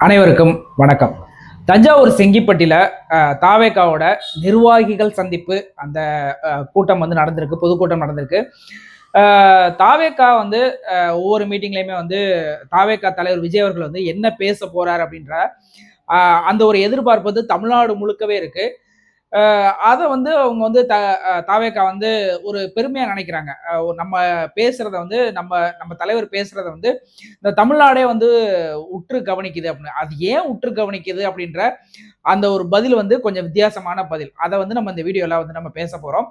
அனைவருக்கும் வணக்கம். தஞ்சாவூர் செங்கிப்பட்டியில் தாவேகாவோட நிர்வாகிகள் சந்திப்பு அந்த கூட்டம் வந்து நடந்திருக்கு, பொதுக்கூட்டம் நடந்திருக்கு. தாவேகா வந்து ஒவ்வொரு மீட்டிங்லையுமே வந்து தாவேகா தலைவர் விஜய் அவர்கள் வந்து என்ன பேச போறார் அப்படின்ற அந்த ஒரு எதிர்பார்ப்பு வந்து தமிழ்நாடு முழுக்கவே இருக்கு. அதை வந்து அவங்க வந்து தாவேகா வந்து ஒரு பெருமையா நினைக்கிறாங்க. நம்ம பேசுறத வந்து நம்ம நம்ம தலைவர் பேசுறத வந்து இந்த தமிழ்நாடே வந்து உற்று கவனிக்குது அப்படின்னு. அது ஏன் உற்று கவனிக்குது அப்படின்ற அந்த ஒரு பதில் வந்து கொஞ்சம் வித்தியாசமான பதில். அதை வந்து நம்ம இந்த வீடியோல வந்து நம்ம பேச போறோம்.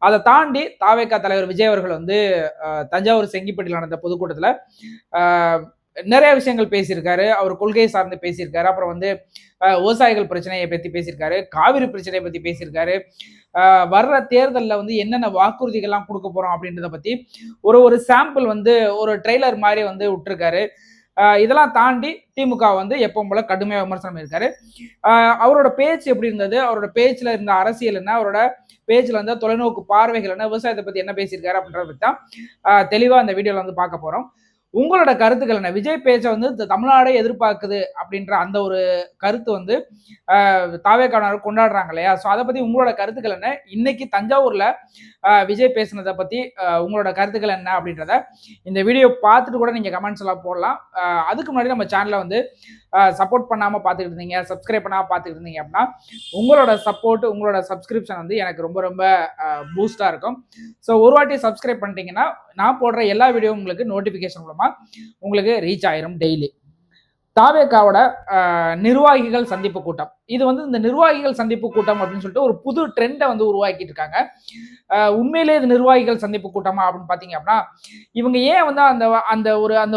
அதை தாண்டி தாவேகா தலைவர் விஜய் அவர்கள் வந்து தஞ்சாவூர் செங்கிப்பட்டியில் நடந்த பொதுக்கூட்டத்தில் நிறைய விஷயங்கள் பேசியிருக்காரு. அவர் கொள்கை சார்ந்து பேசியிருக்காரு. அப்புறம் வந்து விவசாயிகள் பிரச்சனையை பத்தி பேசியிருக்காரு, காவிரி பிரச்சனையை பத்தி பேசியிருக்காரு. வர்ற தேர்தலில் வந்து என்னென்ன வாக்குறுதிகள்லாம் கொடுக்க போறோம் அப்படின்றத பத்தி ஒரு சாம்பிள் வந்து ஒரு ட்ரெய்லர் மாதிரி வந்து விட்டுருக்காரு. இதெல்லாம் தாண்டி திமுக வந்து எப்பவும் போல கடுமையாக விமர்சனம் இருக்காரு. அவரோட பேச்சு எப்படி இருந்தது, அவரோட பேச்சுல இருந்த அரசியல் என்ன, அவரோட பேச்சுல இருந்த தொலைநோக்கு பார்வைகள் என்ன, விவசாயத்தை பத்தி என்ன பேசியிருக்காரு அப்படின்றத பத்தி தான் தெளிவா அந்த வீடியோல வந்து பார்க்க போறோம். உங்களோட கருத்துக்கள் என்ன? விஜய் பேச்சை வந்து தமிழ்நாடே எதிர்பார்க்குது அப்படின்ற அந்த ஒரு கருத்து வந்து தாவேக்காரர் கொண்டாடுறாங்க இல்லையா? ஸோ அதை பத்தி உங்களோட கருத்துக்கள் என்ன? இன்னைக்கு தஞ்சாவூர்ல விஜய் பேசுனதை பத்தி உங்களோட கருத்துக்கள் என்ன அப்படின்றத இந்த வீடியோ பார்த்துட்டு கூட நீங்க கமெண்ட்ஸ் எல்லாம் போடலாம். அதுக்கு முன்னாடி நம்ம சேனலை வந்து சப்போர்ட் பண்ணாமல் பார்த்துக்கிட்டு இருந்தீங்க, சப்ஸ்கிரைப் பண்ணாமல் பார்த்துக்கிட்டு இருந்தீங்க அப்படின்னா உங்களோட சப்போர்ட், உங்களோட சப்ஸ்கிரிப்ஷன் வந்து எனக்கு ரொம்ப ரொம்ப பூஸ்டாக இருக்கும். ஸோ ஒரு வாட்டி சப்ஸ்கிரைப் பண்ணிட்டீங்கன்னா நான் போடுற எல்லா வீடியோ உங்களுக்கு நோட்டிஃபிகேஷன் மூலமாக உங்களுக்கு ரீச் ஆயிரும் டெய்லி. தாவேகாவோட நிர்வாகிகள் சந்திப்பு கூட்டம், இது வந்து இந்த நிர்வாகிகள் சந்திப்பு கூட்டம் அப்படின்னு சொல்லிட்டு ஒரு புது ட்ரெண்டை வந்து உருவாக்கிட்டு இருக்காங்க. உண்மையிலே இது நிர்வாகிகள் சந்திப்பு கூட்டமா அப்படின்னு பார்த்தீங்க அப்படின்னா, இவங்க ஏன் வந்து அந்த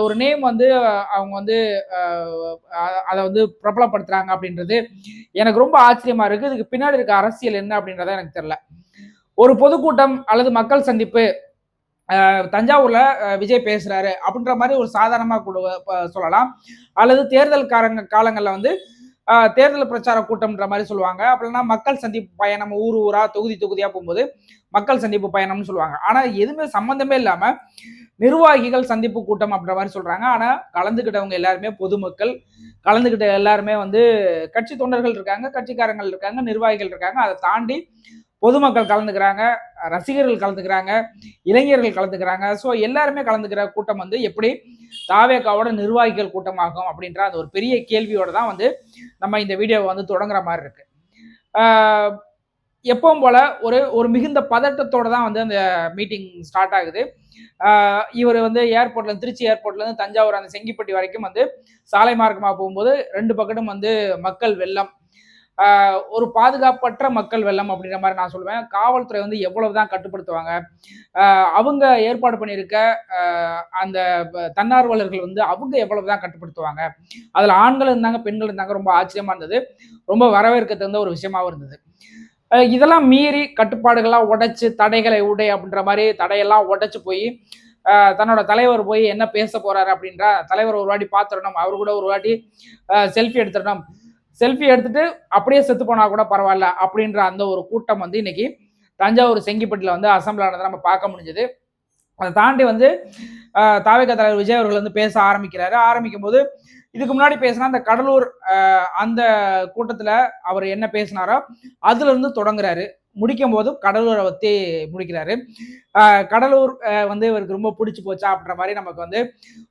ஒரு நேம் வந்து அவங்க வந்து அதை வந்து பிரபலப்படுத்துறாங்க அப்படின்றது எனக்கு ரொம்ப ஆச்சரியமா இருக்கு. இதுக்கு பின்னாடி இருக்க அரசியல் என்ன அப்படின்றத எனக்கு தெரியல. ஒரு பொதுக்கூட்டம் அல்லது மக்கள் சந்திப்பு தஞ்சாவூர்ல விஜய் பேசுறாரு அப்படின்ற மாதிரி ஒரு சாதாரணமா சொல்லலாம். அல்லது தேர்தல் காலங்கள்ல வந்து தேர்தல் பிரச்சார கூட்டம்ன்ற மாதிரி சொல்லுவாங்க. அப்படின்னா மக்கள் சந்திப்பு பயணம், ஊர் ஊரா தொகுதி தொகுதியா போகும்போது மக்கள் சந்திப்பு பயணம்னு சொல்லுவாங்க. ஆனா எதுவுமே சம்பந்தமே இல்லாம நிர்வாகிகள் சந்திப்பு கூட்டம் அப்படின்ற மாதிரி சொல்றாங்க. ஆனா கலந்துகிட்டவங்க எல்லாருமே பொதுமக்கள், கலந்துகிட்ட எல்லாருமே வந்து கட்சி தொண்டர்கள் இருக்காங்க, கட்சிக்காரங்கள் இருக்காங்க, நிர்வாகிகள் இருக்காங்க. அதை தாண்டி பொதுமக்கள் கலந்துக்கிறாங்க, ரசிகர்கள் கலந்துக்கிறாங்க, இளைஞர்கள் கலந்துக்கிறாங்க. ஸோ எல்லாருமே கலந்துக்கிற கூட்டம் வந்து எப்படி தாவேகாவோட நிர்வாகிகள் கூட்டமாகும் அப்படின்ற அந்த ஒரு பெரிய கேள்வியோட தான் வந்து நம்ம இந்த வீடியோவை வந்து தொடங்குற மாதிரி இருக்கு. எப்பவும் போல ஒரு மிகுந்த பதட்டத்தோட தான் வந்து அந்த மீட்டிங் ஸ்டார்ட் ஆகுது. இவர் வந்து ஏர்போர்ட்ல, திருச்சி ஏர்போர்ட்ல இருந்து தஞ்சாவூர் அந்த செங்கிப்பட்டி வரைக்கும் வந்து சாலை மார்க்கமாக போகும்போது 2 பக்கமும் வந்து மக்கள் வெள்ளம், ஒரு பாதுகாப்பற்ற மக்கள் வெள்ளம் அப்படின்ற மாதிரி நான் சொல்லுவேன். காவல்துறை வந்து எவ்வளவுதான் கட்டுப்படுத்துவாங்க, அவங்க ஏற்பாடு பண்ணியிருக்க அந்த தன்னார்வலர்கள் வந்து அவங்க எவ்வளவுதான் கட்டுப்படுத்துவாங்க. அதுல ஆண்கள் இருந்தாங்க, பெண்கள் இருந்தாங்க. ரொம்ப ஆச்சரியமா இருந்தது, ரொம்ப வரவேற்க தகுந்த ஒரு விஷயமாவும் இருந்தது. இதெல்லாம் மீறி கட்டுப்பாடுகள்லாம் உடைச்சு, தடைகளை உடை அப்படின்ற மாதிரி தடையெல்லாம் உடைச்சு போய் தன்னோட தலைவர் போய் என்ன பேச போறாரு அப்படின்ற தலைவர் ஒரு வாட்டி பார்த்துடணும், அவர் கூட ஒரு வாட்டி செல்ஃபி எடுத்துடணும், செல்ஃபி எடுத்துட்டு அப்படியே செத்து போனா கூட பரவாயில்ல அப்படின்ற அந்த ஒரு கூட்டம் வந்து இன்னைக்கு தஞ்சாவூர் செங்கிப்பட்டியில் வந்து அசம்பிள் ஆனதை நம்ம பார்க்க முடிஞ்சது. அதை தாண்டி வந்து தாவேகா தலைவர் விஜய் அவர்கள் வந்து பேச ஆரம்பிக்கிறாரு. ஆரம்பிக்கும் போது இதுக்கு முன்னாடி பேசினா அந்த கடலூர் அந்த கூட்டத்தில் அவர் என்ன பேசினாரோ அதுல இருந்து தொடங்குறாரு. முடிக்கும் போது கடலூரை வச்சு முடிக்கிறாரு. கடலூர் வந்து இவருக்கு ரொம்ப பிடிச்சி போச்சா அப்படின்ற மாதிரி நமக்கு வந்து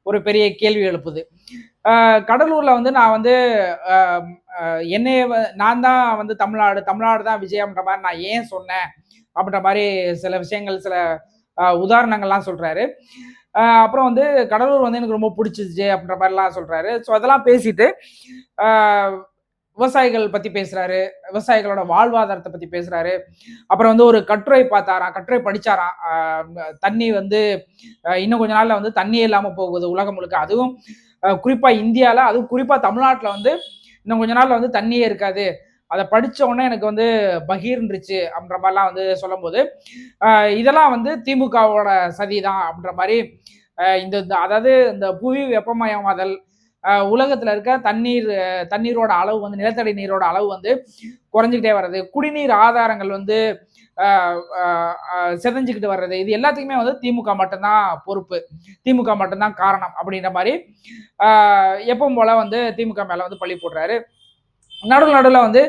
ஒரு பெரிய கேள்வி எழுப்புது. கடலூர்ல வந்து நான் வந்து என்னைய நான் தான் வந்து தமிழ்நாடு தான் விஜயம்ன்ற மாதிரி நான் ஏன் சொன்னேன் அப்படின்ற மாதிரி சில விஷயங்கள், சில உதாரணங்கள்லாம் சொல்றாரு. அப்புறம் வந்து கடலூர் வந்து எனக்கு ரொம்ப பிடிச்சிச்சு அப்படின்ற மாதிரிலாம் சொல்றாரு. ஸோ அதெல்லாம் பேசிட்டு விவசாயிகள் பத்தி பேசுறாரு, விவசாயிகளோட வாழ்வாதாரத்தை பத்தி பேசுறாரு. அப்புறம் வந்து ஒரு கட்டுரை பார்த்தாராம், கட்டுரை படிச்சாராம். தண்ணி வந்து இன்னும் கொஞ்ச நாள்ல வந்து தண்ணியே இல்லாம போகுது உலகம் முழுக்க. அதுவும் குறிப்பா இந்தியால, அதுவும் குறிப்பா தமிழ்நாட்டுல வந்து இன்னும் கொஞ்ச நாள்ல வந்து தண்ணியே இருக்காது. அதை படிச்ச உடனே எனக்கு வந்து பகீர்ந்துருச்சு அப்படின்ற மாதிரிலாம் வந்து சொல்லும்போது, இதெல்லாம் வந்து திமுகவோட சதிதான் அப்படின்ற மாதிரி இந்த அதாவது இந்த புவி வெப்பமயமாதல், உலகத்துல இருக்க தண்ணீரோட அளவு வந்து நிலத்தடி நீரோட அளவு வந்து குறைஞ்சிக்கிட்டே வர்றது, குடிநீர் ஆதாரங்கள் வந்து செதஞ்சுக்கிட்டு வர்றது, இது எல்லாத்துக்குமே வந்து திமுக மட்டும்தான் பொறுப்பு, திமுக மட்டும்தான் காரணம் அப்படின்ற மாதிரி எப்பவும் போல வந்து திமுக மேல வந்து பழி போடுறாரு. நடுவில் வந்து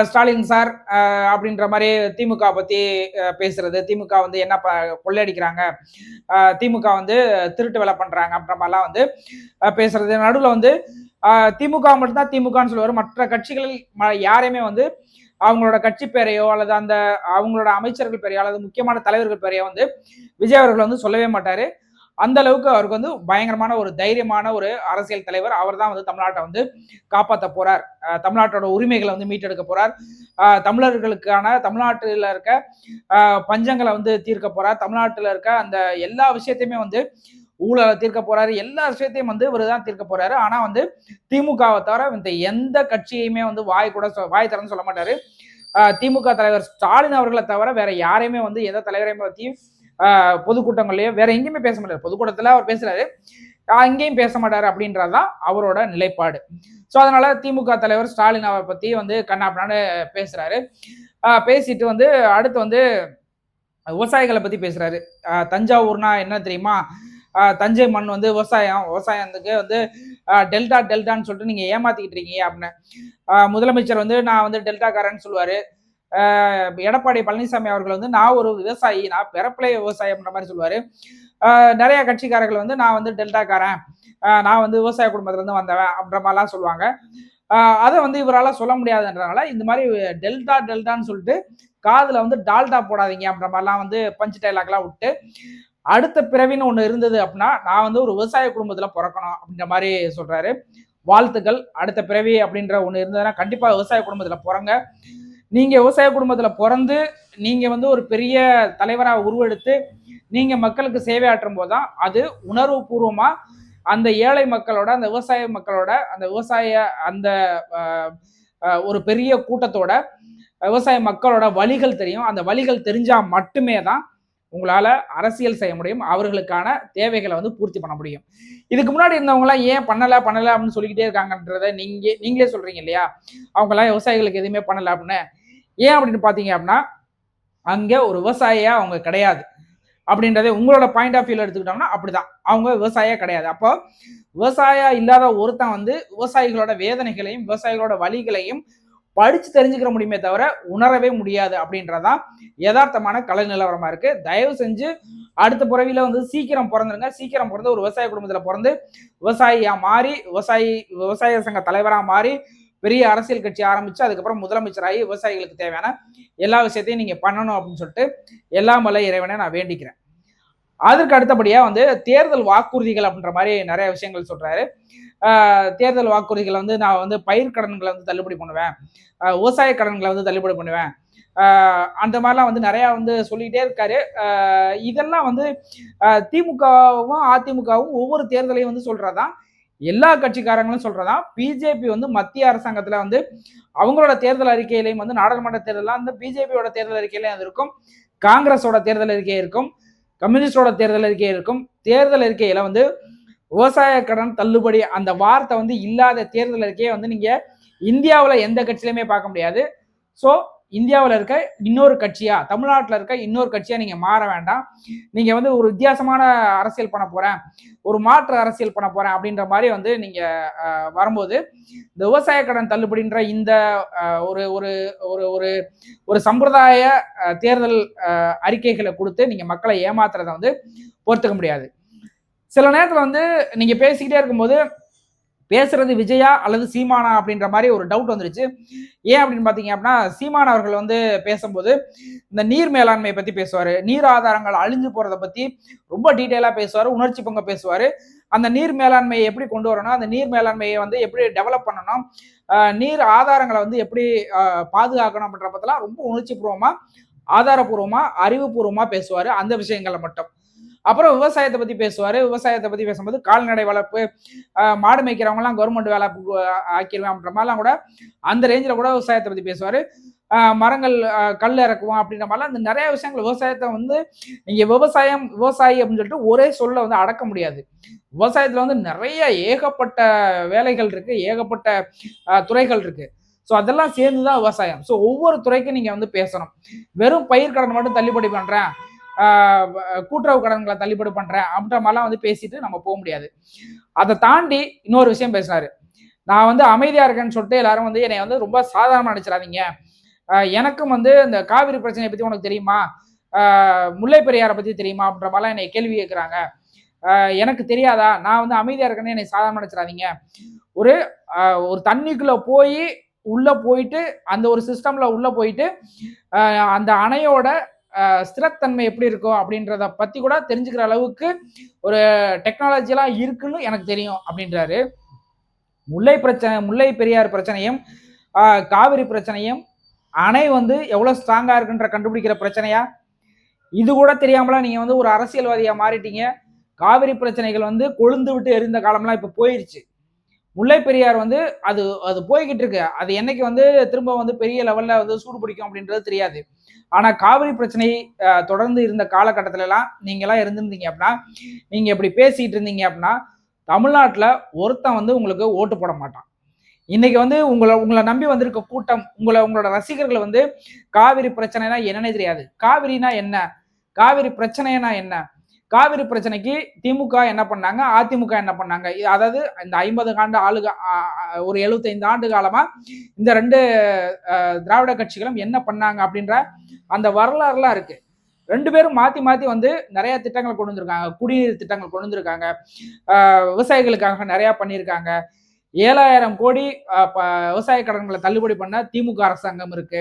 ஸ்டாலின் சார் அப்படின்ற மாதிரி திமுக பத்தி பேசுறது, திமுக வந்து என்ன கொள்ளையடிக்கிறாங்க, திமுக வந்து திருட்டு வேலை பண்றாங்க அப்படின்ற மாதிரிலாம் வந்து பேசுறது. நடுவில் வந்து திமுக மட்டும்தான் திமுகன்னு சொல்லுவார். மற்ற கட்சிகள் யாரையுமே வந்து அவங்களோட கட்சி பேரையோ அல்லது அந்த அவங்களோட அமைச்சர்கள் பேரையோ அல்லது முக்கியமான தலைவர்கள் பேரையோ வந்து விஜய் அவர்கள் வந்து சொல்லவே மாட்டாரு. அந்த அளவுக்கு அவருக்கு வந்து பயங்கரமான ஒரு தைரியமான ஒரு அரசியல் தலைவர். அவர் தான் வந்து தமிழ்நாட்டை வந்து காப்பாற்ற போறார், தமிழ்நாட்டோட உரிமைகளை வந்து மீட்டெடுக்க போறார், தமிழர்களுக்கான தமிழ்நாட்டில் இருக்க பஞ்சங்களை வந்து தீர்க்க போறார், தமிழ்நாட்டில் இருக்க அந்த எல்லா விஷயத்தையுமே வந்து ஊழலை தீர்க்க போறாரு, எல்லா விஷயத்தையும் வந்து இவர் தான் தீர்க்க போறாரு. ஆனா வந்து திமுகவை தவிர இந்த எந்த கட்சியுமே வந்து வாய் திறந்து சொல்ல மாட்டாரு. திமுக தலைவர் ஸ்டாலின் அவர்களை தவிர வேற யாரையுமே வந்து எந்த தலைவரையும் பற்றியும் பொதுக்கூட்டங்கள்லயோ வேற எங்கேயுமே பேச மாட்டாரு. பொதுக்கூட்டத்துல அவர் பேசுறாரு, அங்கேயும் பேச மாட்டாரு அப்படின்றதுதான் அவரோட நிலைப்பாடு. ஸோ அதனால திமுக தலைவர் ஸ்டாலின் அவரை பத்தி வந்து கண்ணாப்பினான்னு பேசுறாரு. பேசிட்டு வந்து அடுத்து வந்து விவசாயிகளை பத்தி பேசுறாரு. தஞ்சாவூர்னா என்ன தெரியுமா, தஞ்சை மண் வந்து விவசாயத்துக்கு வந்து டெல்டான்னு சொல்லிட்டு நீங்க ஏமாத்திக்கிட்டு இருக்கீங்க அப்படின்னு முதலமைச்சர் வந்து நான் வந்து டெல்டாக்காரன்னு சொல்லுவாரு. எடப்பாடி பழனிசாமி அவர்கள் வந்து நான் ஒரு விவசாயி, நான் பிறப்பிலே விவசாயி அப்படின்ற மாதிரி சொல்லுவாரு. நிறைய கட்சிக்காரர்கள் வந்து நான் வந்து டெல்டாக்காரன், நான் வந்து விவசாய குடும்பத்துல இருந்து வந்தவன் அப்படின்ற மாதிரிலாம் சொல்லுவாங்க. அதை வந்து இவரால் சொல்ல முடியாதுன்றதுனால இந்த மாதிரி டெல்டான்னு சொல்லிட்டு காதுல வந்து டால்டா போடாதீங்க அப்படின்ற மாதிரிலாம் வந்து பஞ்ச் டைலாக்லாம் விட்டு அடுத்த பிறவின்னு ஒன்று இருந்தது அப்படின்னா நான் வந்து ஒரு விவசாய குடும்பத்துல பிறக்கணும் அப்படின்ற மாதிரி சொல்றாரு. வாழ்த்துக்கள். அடுத்த பிறவி அப்படின்ற ஒன்று இருந்ததுன்னா கண்டிப்பா விவசாய குடும்பத்துல பிறங்க. நீங்க விவசாய குடும்பத்துல பிறந்து நீங்க வந்து ஒரு பெரிய தலைவராக உருவெடுத்து நீங்க மக்களுக்கு சேவை ஆற்றும் போதுதான் அது உணர்வு பூர்வமா அந்த ஏழை மக்களோட அந்த விவசாய மக்களோட அந்த விவசாய அந்த ஒரு பெரிய கூட்டத்தோட விவசாய மக்களோட வழிகள் தெரியும். அந்த வழிகள் தெரிஞ்சா மட்டுமே தான் உங்களால அரசியல் செய்ய முடியும், அவர்களுக்கான தேவைகளை வந்து பூர்த்தி பண்ண முடியும். இதுக்கு முன்னாடி இருந்தவங்களாம் ஏன் பண்ணல அப்படின்னு சொல்லிக்கிட்டே இருக்காங்கன்றத நீங்களே சொல்றீங்க இல்லையா, அவங்கெல்லாம் விவசாயிகளுக்கு எதுவுமே பண்ணல அப்படின்னு. ஏன் அப்படின்னு பாத்தீங்க அப்படின்னா அங்க ஒரு விவசாயியா அவங்க கிடையாது அப்படின்றத உங்களோட பாயிண்ட் ஆஃப் வியூல எடுத்துக்கிட்டோம்னா அப்படிதான், அவங்க விவசாயியா கிடையாது. அப்போ விவசாயியா இல்லாத ஒருத்தன் வந்து விவசாயிகளோட வேதனைகளையும் விவசாயிகளோட வழிகளையும் படிச்சு தெரிஞ்சுக்கிற முடியுமே தவிர உணரவே முடியாது அப்படின்றதான் யதார்த்தமான கலை நிலவரமா இருக்கு. தயவு செஞ்சு அடுத்த பிறவியில வந்து சீக்கிரம் பிறந்துருங்க. சீக்கிரம் பிறந்து ஒரு விவசாய குடும்பத்துல பிறந்து விவசாயியா மாறி விவசாய சங்க தலைவரா மாறி பெரிய அரசியல் கட்சி ஆரம்பிச்சு அதுக்கப்புறம் முதலமைச்சராகி விவசாயிகளுக்கு தேவையான எல்லா விஷயத்தையும் நீங்க பண்ணணும் அப்படின்னு சொல்லிட்டு எல்லாம் வல்ல இறைவனை நான் வேண்டிக்கிறேன். அதற்கு அடுத்தபடியா வந்து தேர்தல் வாக்குறுதிகள் அப்படின்ற மாதிரி நிறைய விஷயங்கள் சொல்றாரு. தேர்தல் வாக்குறுதிகளை வந்து நான் வந்து பயிர் கடன்களை வந்து தள்ளுபடி பண்ணுவேன், விவசாய கடன்களை வந்து தள்ளுபடி பண்ணுவேன், அந்த மாதிரிலாம் வந்து நிறையா வந்து சொல்லிக்கிட்டே இருக்காரு. இதெல்லாம் வந்து திமுகவும் அதிமுகவும் ஒவ்வொரு தேர்தலையும் வந்து சொல்றதான், எல்லா கட்சிக்காரங்களும் சொல்றதா. பிஜேபி வந்து மத்திய அரசாங்கத்துல வந்து அவங்களோட தேர்தல் அறிக்கையிலையும் வந்து நாடாளுமன்ற தேர்தலாம் வந்து பிஜேபியோட தேர்தல் அறிக்கையிலையும் அது இருக்கும், காங்கிரஸோட தேர்தல் அறிக்கை இருக்கும், கம்யூனிஸ்டோட தேர்தல் அறிக்கை இருக்கும். தேர்தல் அறிக்கையில வந்து விவசாய கடன் தள்ளுபடி அந்த வார்த்தை வந்து இல்லாத தேர்தல் அறிக்கையை வந்து நீங்க இந்தியாவில் எந்த கட்சியிலுமே பார்க்க முடியாது. ஸோ இந்தியாவில் இருக்க இன்னொரு கட்சியா, தமிழ்நாட்டில் இருக்க இன்னொரு கட்சியா நீங்க மாற வேண்டாம். நீங்க வந்து ஒரு வித்தியாசமான அரசியல் பண்ண போறேன், ஒரு மாற்று அரசியல் பண்ண போறேன் அப்படின்ற மாதிரி வந்து நீங்க வரும்போது இந்த விவசாய கடன் தள்ளுபடின்ற இந்த ஒரு ஒரு ஒரு ஒரு ஒரு சம்பிரதாய தேர்தல் அறிக்கைகளை கொடுத்து நீங்க மக்களை ஏமாத்துறதை வந்து பொறுத்துக்க முடியாது. சில நேரத்தில் வந்து நீங்க பேசிக்கிட்டே இருக்கும்போது பேசுறது விஜயா அல்லது சீமானா அப்படின்ற மாதிரி ஒரு டவுட் வந்துருச்சு. ஏன் அப்படின்னு பாத்தீங்க அப்படின்னா சீமான் அவர்கள் வந்து பேசும்போது இந்த நீர் மேலாண்மையை பத்தி பேசுவாரு, நீர் ஆதாரங்கள் அழிஞ்சு போறதை பத்தி ரொம்ப டீட்டெயிலா பேசுவாரு, உணர்ச்சி பொங்க பேசுவாரு. அந்த நீர் மேலாண்மையை எப்படி கொண்டு வரணும், அந்த நீர் மேலாண்மையை வந்து எப்படி டெவலப் பண்ணணும், நீர் ஆதாரங்களை வந்து எப்படி பாதுகாக்கணும் அப்படின்ற பத்திலாம் ரொம்ப உணர்ச்சி பூர்வமா ஆதாரபூர்வமா அறிவுபூர்வமா பேசுவாரு அந்த விஷயங்களை மட்டும். அப்புறம் விவசாயத்தை பத்தி பேசுவாரு. விவசாயத்தை பத்தி பேசும்போது கால்நடை வளர்ப்பு, மாடு மேய்க்கிறவங்க எல்லாம் கவர்மெண்ட் வேலை ஆக்கிடுவேன் அப்படின்ற மாதிரிலாம் கூட அந்த ரேஞ்சில் கூட விவசாயத்தை பத்தி பேசுவாரு. மரங்கள் கல் இறக்குவோம் அப்படின்ற மாதிரிலாம் அந்த நிறைய விஷயங்கள் விவசாயத்தை வந்து நீங்க விவசாயி அப்படின்னு சொல்லிட்டு ஒரே சொல்ல வந்து அடக்க முடியாது. விவசாயத்துல வந்து நிறைய ஏகப்பட்ட வேலைகள் இருக்கு, ஏகப்பட்ட துறைகள் இருக்கு. ஸோ அதெல்லாம் சேர்ந்து தான் விவசாயம். ஸோ ஒவ்வொரு துறைக்கும் நீங்க வந்து பேசணும். வெறும் பயிர் கடன் மட்டும் தள்ளுபடி பண்றேன், கூட்டுறவு கடன்களை தள்ளுபடி பண்றேன் அப்படின்ற மாதிரிலாம் வந்து பேசிட்டு நம்ம போக முடியாது. அதை தாண்டி இன்னொரு விஷயம் பேசினாரு. நான் வந்து அமைதியா இருக்கேன்னு சொல்லிட்டு எல்லாரும் வந்து என்னை வந்து ரொம்ப சாதாரணமா நினைச்சிடாதீங்க. எனக்கும் வந்து இந்த காவிரி பிரச்சனையை பத்தி உனக்கு தெரியுமா, முல்லை பெரியாரை பத்தி தெரியுமா அப்படின்ற மாதிரிலாம் என்னை கேள்வி கேட்கிறாங்க. எனக்கு தெரியாதா, நான் வந்து அமைதியா இருக்கேன்னு என்னை சாதாரணமா நினைச்சிடாதீங்க. ஒரு ஒரு தண்ணிக்குள்ள போய் உள்ள போயிட்டு அந்த ஒரு சிஸ்டம்ல உள்ள போயிட்டு அந்த அணையோட ஸ்திரத்தன்மை எப்படி இருக்கும் அப்படின்றத பத்தி கூட தெரிஞ்சுக்கிற அளவுக்கு ஒரு டெக்னாலஜி எல்லாம் இருக்குன்னு எனக்கு தெரியும் அப்படின்றாரு. முல்லை பெரியார் பிரச்சனையும் காவிரி பிரச்சனையும் அணை வந்து எவ்வளவு ஸ்ட்ராங்கா இருக்குன்ற கண்டுபிடிக்கிற பிரச்சனையா? இது கூட தெரியாமல நீங்க வந்து ஒரு அரசியல்வாதியா மாறிட்டீங்க. காவிரி பிரச்சனைகள் வந்து கொழுந்து விட்டு எரிந்த காலம்லாம் இப்ப போயிருச்சு. முல்லை பெரியார் வந்து அது அது போய்கிட்டு இருக்கு. அது என்னைக்கு வந்து திரும்ப வந்து பெரிய லெவல்ல வந்து சூடு பிடிக்கும் அப்படின்றது தெரியாது. ஆனா காவிரி பிரச்சனை தொடர்ந்து இருந்த காலகட்டத்தில எல்லாம் நீங்க எல்லாம் இருந்திருந்தீங்க அப்படின்னா, நீங்க இப்படி பேசிட்டு இருந்தீங்க அப்படின்னா, தமிழ்நாட்டுல ஒருத்தன் வந்து உங்களுக்கு ஓட்டு போட மாட்டான். இன்னைக்கு வந்து உங்களை நம்பி வந்திருக்க கூட்டம், உங்களோட ரசிகர்கள் வந்து காவிரி பிரச்சனைனா என்னன்னே தெரியாது. காவிரினா என்ன? காவிரி பிரச்சனைனா என்ன? காவிரி பிரச்சனைக்கு திமுக என்ன பண்ணாங்க, அதிமுக என்ன பண்ணாங்க? அதாவது இந்த 50 ஆண்டு ஒரு 75 ஆண்டு காலமா இந்த 2 திராவிட கட்சிகளும் என்ன பண்ணாங்க அப்படின்ற அந்த வரலாறுலாம் இருக்கு. 2 பேரும் மாத்தி மாத்தி வந்து நிறைய திட்டங்கள் கொண்டு வந்திருக்காங்க. குடிநீர் திட்டங்கள் கொண்டு வந்திருக்காங்க. விவசாயிகளுக்காக நிறைய பண்ணியிருக்காங்க. 7,000 கோடி விவசாய கடன்களை தள்ளுபடி பண்ண திமுக அரசாங்கம் இருக்கு.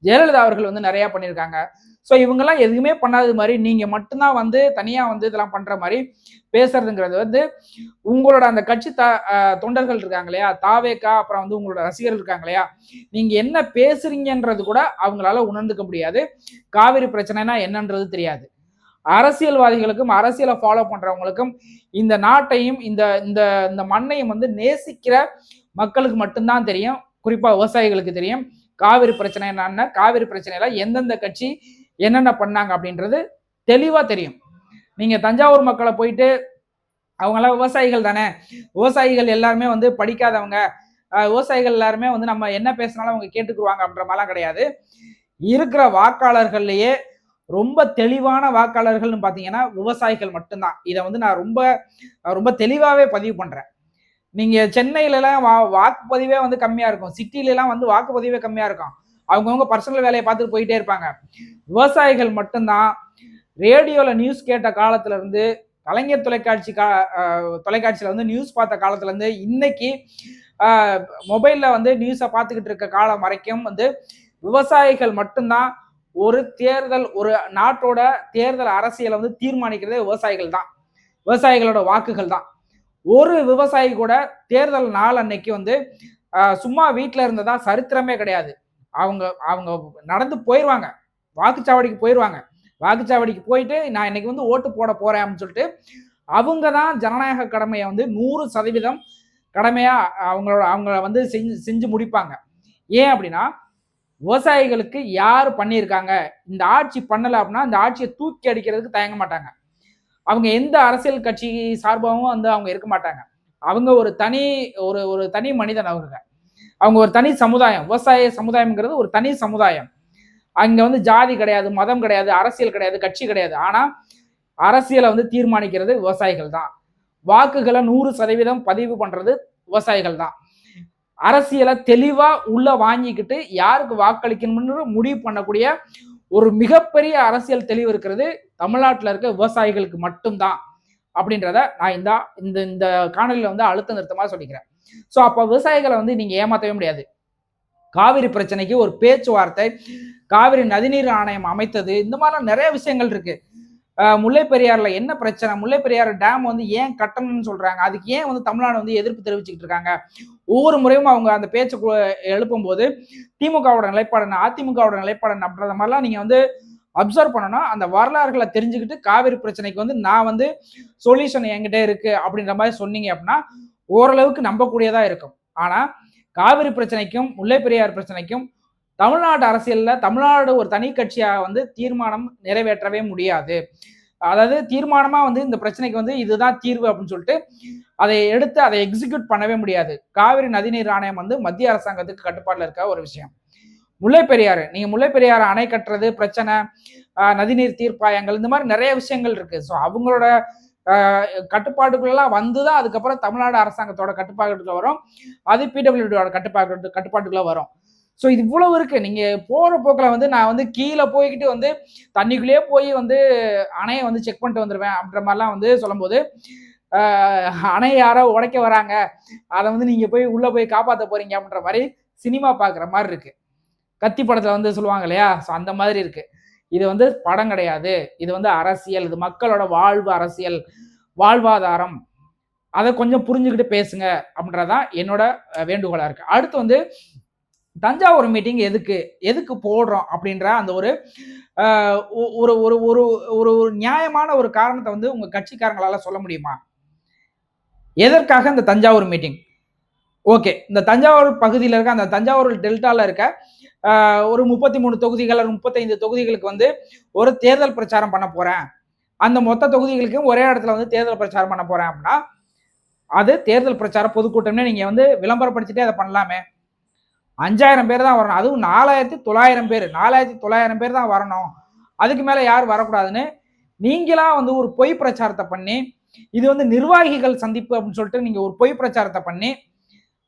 ஜெயலலிதா அவர்கள் வந்து நிறைய பண்ணியிருக்காங்க. ஸோ இவங்கெல்லாம் எதுவுமே பண்ணாத மாதிரி நீங்க மட்டும்தான் வந்து தனியா வந்து இதெல்லாம் பண்ற மாதிரி பேசுறதுங்கிறது வந்து உங்களோட அந்த கட்சி தொண்டர்கள் இருக்காங்க இல்லையா, தாவேகா, அப்புறம் வந்து உங்களோட ரசிகர்கள் இருக்காங்க இல்லையா, நீங்க என்ன பேசுறீங்கன்றது கூட அவங்களால உணர்ந்துக்க முடியாது. காவிரி பிரச்சனைனா என்னன்றது தெரியாது. அரசியல்வாதிகளுக்கும் அரசியலை ஃபாலோ பண்றவங்களுக்கும் இந்த நாட்டையும் இந்த இந்த இந்த மண்ணையும் வந்து நேசிக்கிற மக்களுக்கு மட்டும்தான் தெரியும். குறிப்பா விவசாயிகளுக்கு தெரியும் காவிரி பிரச்சனை என்னன்னா, காவிரி பிரச்சனையில எந்தெந்த கட்சி என்னென்ன பண்ணாங்க அப்படின்றது தெளிவா தெரியும். நீங்க தஞ்சாவூர் மக்களை போயிட்டு அவங்களாம் விவசாயிகள் தானே, விவசாயிகள் எல்லாருமே வந்து படிக்காதவங்க, விவசாயிகள் எல்லாருமே வந்து நம்ம என்ன பேசினாலும் அவங்க கேட்டுக்குருவாங்க அப்படின்ற மாதிரிலாம் கிடையாது. இருக்கிற வாக்காளர்கள்லயே ரொம்ப தெளிவான வாக்காளர்கள்னு பாத்தீங்கன்னா விவசாயிகள் மட்டும்தான். இதை வந்து நான் ரொம்ப ரொம்ப தெளிவாவே பதிவு பண்றேன். நீங்க சென்னையில எல்லாம் வாக்குப்பதிவே வந்து கம்மியா இருக்கும், சிட்டில எல்லாம் வந்து வாக்குப்பதிவே கம்மியா இருக்கும். அவங்கவுங்க பர்சனல் வேலையை பார்த்துட்டு போயிட்டே இருப்பாங்க. விவசாயிகள் மட்டும்தான் ரேடியோல நியூஸ் கேட்ட காலத்துல இருந்து, கலைஞர் தொலைக்காட்சியில வந்து நியூஸ் பார்த்த காலத்துல இருந்து இன்னைக்கு மொபைல்ல வந்து நியூஸை பார்த்துக்கிட்டு இருக்க காலம் வரைக்கும் வந்து விவசாயிகள் மட்டும்தான் ஒரு நாட்டோட தேர்தல் அரசியலை வந்து தீர்மானிக்கிறதே விவசாயிகள் தான். விவசாயிகளோட வாக்குகள் தான். ஒரு விவசாயி கூட தேர்தல் நாள் அன்னைக்கு வந்து சும்மா வீட்டில் இருந்ததா சரித்திரமே கிடையாது. அவங்க அவங்க நடந்து போயிடுவாங்க, வாக்குச்சாவடிக்கு போயிடுவாங்க. வாக்குச்சாவடிக்கு போயிட்டு நான் இன்னைக்கு வந்து ஓட்டு போட போறேன் அப்படின்னு சொல்லிட்டு அவங்க தான் ஜனநாயக கடமையை வந்து 100% கடமையா அவங்கள வந்து செஞ்சு முடிப்பாங்க. ஏன் அப்படின்னா விவசாயிகளுக்கு யார் பண்ணியிருக்காங்க, இந்த ஆட்சி பண்ணல அப்படின்னா இந்த ஆட்சியை தூக்கி அடிக்கிறதுக்கு தயங்க மாட்டாங்க. அவங்க எந்த அரசியல் கட்சி சார்பாகவும் வந்து அவங்க இருக்க மாட்டாங்க. அவங்க ஒரு தனி மனிதன். அவங்க ஒரு தனி சமுதாயம். விவசாய சமுதாயம்ங்கிறது ஒரு தனி சமுதாயம். அங்க வந்து ஜாதி கிடையாது, மதம் கிடையாது, அரசியல் கிடையாது, கட்சி கிடையாது. ஆனா அரசியலை வந்து தீர்மானிக்கிறது விவசாயிகள் தான். வாக்குகளை 100% பதிவு பண்றது விவசாயிகள் தான். அரசியலை தெளிவா உள்ள வாங்கிக்கிட்டு யாருக்கு வாக்களிக்கணும்னு முடிவு பண்ணக்கூடிய ஒரு மிகப்பெரிய அரசியல் தெளிவு இருக்கிறது தமிழ்நாட்டில் இருக்க விவசாயிகளுக்கு மட்டும்தான் அப்படின்றத நான் இந்த காணொலியில வந்து அழுத்த நிறுத்தமா சொல்லிக்கிறேன். ஸோ அப்போ விவசாயிகளை வந்து நீங்க ஏமாற்றவே முடியாது. காவிரி பிரச்சனைக்கு ஒரு பேச்சுவார்த்தை, காவிரி நதிநீர் ஆணையம் அமைத்தது, இந்த மாதிரிலாம் நிறைய விஷயங்கள் இருக்கு. முல்லை பெரியாறுல என்ன பிரச்சனை, முல்லை பெரியாறு டேம் வந்து ஏன் கட்டணும்னு சொல்றாங்க, அதுக்கு ஏன் வந்து தமிழ்நாடு வந்து எதிர்ப்பு தெரிவிச்சுக்கிட்டு இருக்காங்க. ஒவ்வொரு முறையும் அவங்க அந்த பேச்சை எழுப்பும் போது திமுகவோட நிலைப்பாடு என்ன, அதிமுகவோட நிலைப்பாடு என்ன அப்படின்ற மாதிரிலாம் நீங்க வந்து அப்சர்வ் பண்ணணும். அந்த வரலாறுகளை தெரிஞ்சுக்கிட்டு காவிரி பிரச்சனைக்கு வந்து நான் வந்து சொல்யூஷன் என்கிட்ட இருக்கு அப்படின்ற மாதிரி சொன்னீங்க அப்படின்னா ஓரளவுக்கு நம்பக்கூடியதா இருக்கும். ஆனா காவிரி பிரச்சனைக்கும் முல்லை பெரியார் பிரச்சனைக்கும் தமிழ்நாடு அரசியல்ல தமிழ்நாடு ஒரு தனி கட்சியாக வந்து தீர்மானம் நிறைவேற்றவே முடியாது. அதாவது தீர்மானமா வந்து இந்த பிரச்சனைக்கு வந்து இதுதான் தீர்வு அப்படின்னு சொல்லிட்டு அதை எடுத்து அதை எக்ஸிக்யூட் பண்ணவே முடியாது. காவிரி நதிநீர் ஆணையம் வந்து மத்திய அரசாங்கத்துக்கு கட்டுப்பாடுல இருக்க ஒரு விஷயம். முல்லை பெரியாறு, நீங்க முல்லை பெரியாறு அணை கட்டுறது பிரச்சனை, நதிநீர் தீர்ப்பாயங்கள், இந்த மாதிரி நிறைய விஷயங்கள் இருக்கு. ஸோ அவங்களோட கட்டுப்பாட்டுக்குள்ளலாம் வந்துதான் அதுக்கப்புறம் தமிழ்நாடு அரசாங்கத்தோட கட்டுப்பாட்டுக்குள்ள வரும். அது பிடபிள்யூடியோட கட்டுப்பாட்டுக்குள்ள வரும். ஸோ இது இவ்வளவு இருக்கு. நீங்க போற போக்குல வந்து நான் வந்து கீழே போய்கிட்டு வந்து தண்ணிக்குள்ளேயே போய் வந்து அணையை வந்து செக் பண்ணிட்டு வந்துருவேன் அப்படின்ற மாதிரிலாம் வந்து சொல்லும்போது, அணையை யாரோ உடைக்க வராங்க, அதை வந்து நீங்க போய் உள்ள போய் காப்பாற்ற போறீங்க அப்படின்ற மாதிரி சினிமா பார்க்குற மாதிரி இருக்கு. கத்தி படத்துல வந்து சொல்லுவாங்க இல்லையா, ஸோ அந்த மாதிரி இருக்கு. இது வந்து படம் கிடையாது, இது வந்து அரசியல், இது மக்களோட வாழ்வு அரசியல், வாழ்வாதாரம். அதை கொஞ்சம் புரிஞ்சுக்கிட்டு பேசுங்க அப்படின்றதான் என்னோட வேண்டுகோளா இருக்கு. அடுத்து வந்து தஞ்சாவூர் மீட்டிங் எதுக்கு போடுறோம் அப்படின்ற அந்த ஒரு ஒரு ஒரு ஒரு ஒரு நியாயமான ஒரு காரணத்தை வந்து உங்க கட்சிக்காரங்களால சொல்ல முடியுமா? எதற்காக இந்த தஞ்சாவூர் மீட்டிங்? ஓகே, இந்த தஞ்சாவூர் பகுதியில் இருக்க அந்த தஞ்சாவூர் டெல்டால இருக்க ஒரு 33 தொகுதிகள் 35 தொகுதிகளுக்கு வந்து ஒரு தேர்தல் பிரச்சாரம் பண்ண போறேன், அந்த மொத்த தொகுதிகளுக்கும் ஒரே இடத்துல வந்து தேர்தல் பிரச்சாரம் பண்ண போறேன் அப்படின்னா அது தேர்தல் பிரச்சார பொதுக்கூட்டம்னே நீங்க வந்து விளம்பரப்படுத்திட்டே அதை பண்ணலாமே. 5000 பேர் தான் வரணும், அதுவும் 4900 பேர், 4900 பேர் தான் வரணும், அதுக்கு மேல யாரும் வரக்கூடாதுன்னு நீங்களா வந்து ஒரு பொய் பிரச்சாரத்தை பண்ணி, இது வந்து நிர்வாகிகள் சந்திப்பு அப்படின்னு சொல்லிட்டு நீங்க ஒரு பொய் பிரச்சாரத்தை பண்ணி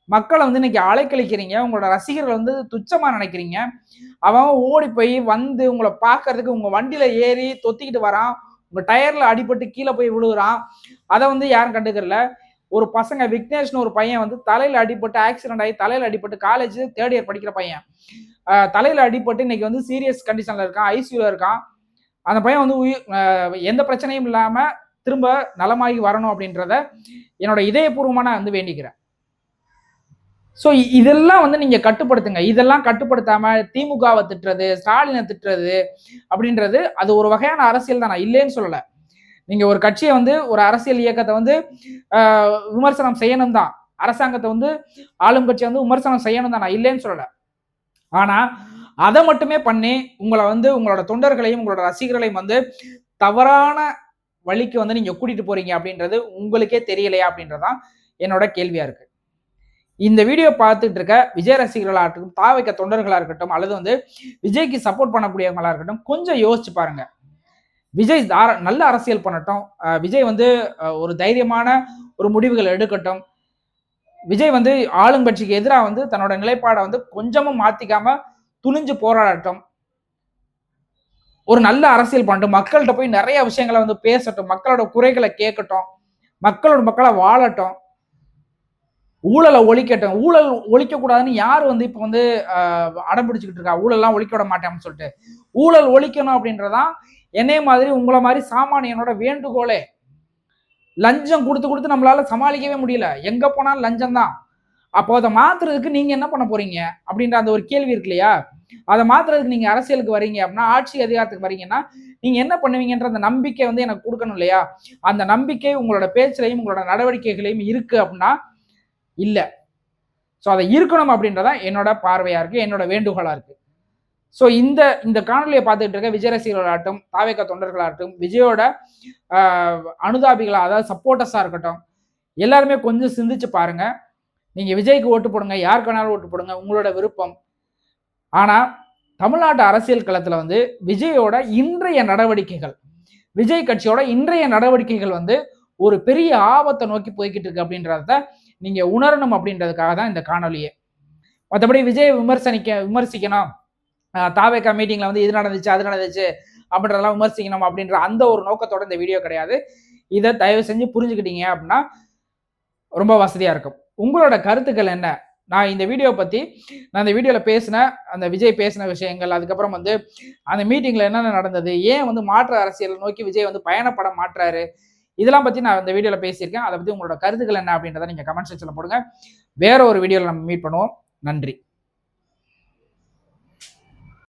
மக்களை வந்து இன்னைக்கு அலைக்கழிக்கிறீங்க. உங்களோட ரசிகர்கள் வந்து துச்சமா நினைக்கிறீங்க. அவன் ஓடி போய் வந்து உங்களை பார்க்கறதுக்கு உங்க வண்டியில ஏறி தொத்திக்கிட்டு வரான், உங்க டயர்ல அடிபட்டு கீழே போய் விழுகுறான், அதை வந்து யாரும் கண்டுக்கறல. ஒரு பசங்க விக்னேஷ்னு ஒரு பையன் வந்து தலையில அடிபட்டு ஆக்சிடென்ட் ஆகி தலையில அடிபட்டு காலேஜ் 3rd இயர் படிக்கிற பையன், தலையில அடிபட்டு இன்னைக்கு வந்து சீரியஸ் கண்டிஷன்ல இருக்கான், ஐசியூல இருக்கான். அந்த பையன் வந்து எந்த பிரச்சனையும் இல்லாம திரும்ப நலமாகி வரணும் அப்படின்றத என்னோட இதயபூர்வமா நான் வந்து வேண்டிக்கிறேன். ஸோ இதெல்லாம் வந்து நீங்க கட்டுப்படுத்துங்க. இதெல்லாம் கட்டுப்படுத்தாம திமுகவை திட்டுறது, ஸ்டாலினை திட்டுறது அப்படின்றது அது ஒரு வகையான அரசியல் தான், நான் இல்லைன்னு சொல்லல. நீங்க ஒரு கட்சியை வந்து ஒரு அரசியல் இயக்கத்தை வந்து விமர்சனம் செய்யணும் தான், அரசாங்கத்தை வந்து ஆளும் கட்சியை வந்து விமர்சனம் செய்யணும் தான், நான் இல்லைன்னு சொல்லல. ஆனா அதை மட்டுமே பண்ணி உங்களை வந்து உங்களோட தொண்டர்களையும் உங்களோட ரசிகர்களையும் வந்து தவறான வழிக்கு வந்து நீங்க கூட்டிட்டு போறீங்க அப்படின்றது உங்களுக்கே தெரியலையா அப்படின்றதான் என்னோட கேள்வியா இருக்கு. இந்த வீடியோ பார்த்துட்டு இருக்க விஜய் ரசிகர்களா இருக்கட்டும், தாவைக்க தொண்டர்களா இருக்கட்டும், அல்லது வந்து விஜய்க்கு சப்போர்ட் பண்ணக்கூடியவங்களா இருக்கட்டும், கொஞ்சம் யோசிச்சு பாருங்க. விஜய் நல்ல அரசியல் பண்ணட்டும், விஜய் வந்து ஒரு தைரியமான ஒரு முடிவுகள் எடுக்கட்டும், விஜய் வந்து ஆளுங்கட்சிக்கு எதிராக வந்து தன்னோட நிலைப்பாடை வந்து கொஞ்சமும் மாத்திக்காம துணிஞ்சு போராடட்டும், ஒரு நல்ல அரசியல் பண்ணட்டும், மக்கள்கிட்ட போய் நிறைய விஷயங்களை வந்து பேசட்டும், மக்களோட குறைகளை கேட்கட்டும், மக்களா வாழட்டும், ஊழலை ஒழிக்கட்டும். ஊழல் ஒழிக்க கூடாதுன்னு யார் வந்து இப்ப வந்து அடம்பிடிச்சுக்கிட்டு இருக்கா, ஊழல்லாம் ஒழிக்க விட மாட்டேன்னு சொல்லிட்டு. ஊழல் ஒழிக்கணும் அப்படின்றதான் என்னைய மாதிரி உங்களை மாதிரி சாமானியனோட வேண்டுகோளே. லஞ்சம் கொடுத்து நம்மளால சமாளிக்கவே முடியல, எங்க போனாலும் லஞ்சம் தான். அப்போ அதை மாத்துறதுக்கு நீங்க என்ன பண்ண போறீங்க அப்படின்ற அந்த ஒரு கேள்வி இருக்கு இல்லையா, அதை மாத்துறதுக்கு நீங்க அரசியலுக்கு வரீங்க அப்படின்னா, ஆட்சி அதிகாரத்துக்கு வரீங்கன்னா நீங்க என்ன பண்ணுவீங்கன்ற அந்த நம்பிக்கை வந்து எனக்கு கொடுக்கணும் இல்லையா. அந்த நம்பிக்கை உங்களோட பேச்சிலையும் உங்களோட நடவடிக்கைகளையும் இருக்கு அப்படின்னா இல்ல. ஸோ அதை இருக்கணும் அப்படின்றதான் என்னோட பார்வையா இருக்கு, என்னோட வேண்டுகோளா இருக்கு. ஸோ இந்த காணொலியை பார்த்துட்டு இருக்க விஜய் ரசிகர்களாகட்டும், தாவேக தொண்டர்களாகட்டும், விஜயோட அனுதாபிகளா அதாவது சப்போர்ட்டர்ஸா இருக்கட்டும், எல்லாருமே கொஞ்சம் சிந்திச்சு பாருங்க. நீங்க விஜய்க்கு ஓட்டு போடுங்க, யாருக்கு வேணாலும் ஓட்டு போடுங்க, உங்களோட விருப்பம். ஆனா தமிழ்நாட்டு அரசியல் களத்துல வந்து விஜயோட இன்றைய நடவடிக்கைகள், விஜய் கட்சியோட இன்றைய நடவடிக்கைகள் வந்து ஒரு பெரிய ஆபத்தை நோக்கி போய்கிட்டு இருக்கு அப்படின்றத நீங்க உணரணும் அப்படின்றதுக்காக தான் இந்த காணொலியே. மற்றபடி விஜய் விமர்சிக்கணும், தாவேகா மீட்டிங்ல வந்து இது நடந்துச்சு அது நடந்துச்சு அப்படின்றதெல்லாம் விமர்சிக்கணும் அப்படின்ற அந்த ஒரு நோக்கத்தோட இந்த வீடியோ கிடையாது. இதை தயவு செஞ்சு புரிஞ்சுக்கிட்டீங்க அப்படின்னா ரொம்ப வசதியா இருக்கும். உங்களோட கருத்துக்கள் என்ன? நான் இந்த வீடியோ பத்தி நான் இந்த வீடியோல பேசின அந்த விஜய் பேசின விஷயங்கள், அதுக்கப்புறம் வந்து அந்த மீட்டிங்ல என்னென்ன நடந்தது, ஏன் வந்து மாற்று அரசியல் நோக்கி விஜய் வந்து பயணப்பட மாற்றாரு, இதெல்லாம் பத்தி நான் இந்த வீடியோல பேசியிருக்கேன். அதை பத்தி உங்களோட கருத்துக்கள் என்ன அப்படின்றத நீங்க கமெண்ட் செக்ஷன்ல போடுங்க. வேற ஒரு வீடியோல நம்ம மீட் பண்ணுவோம். நன்றி.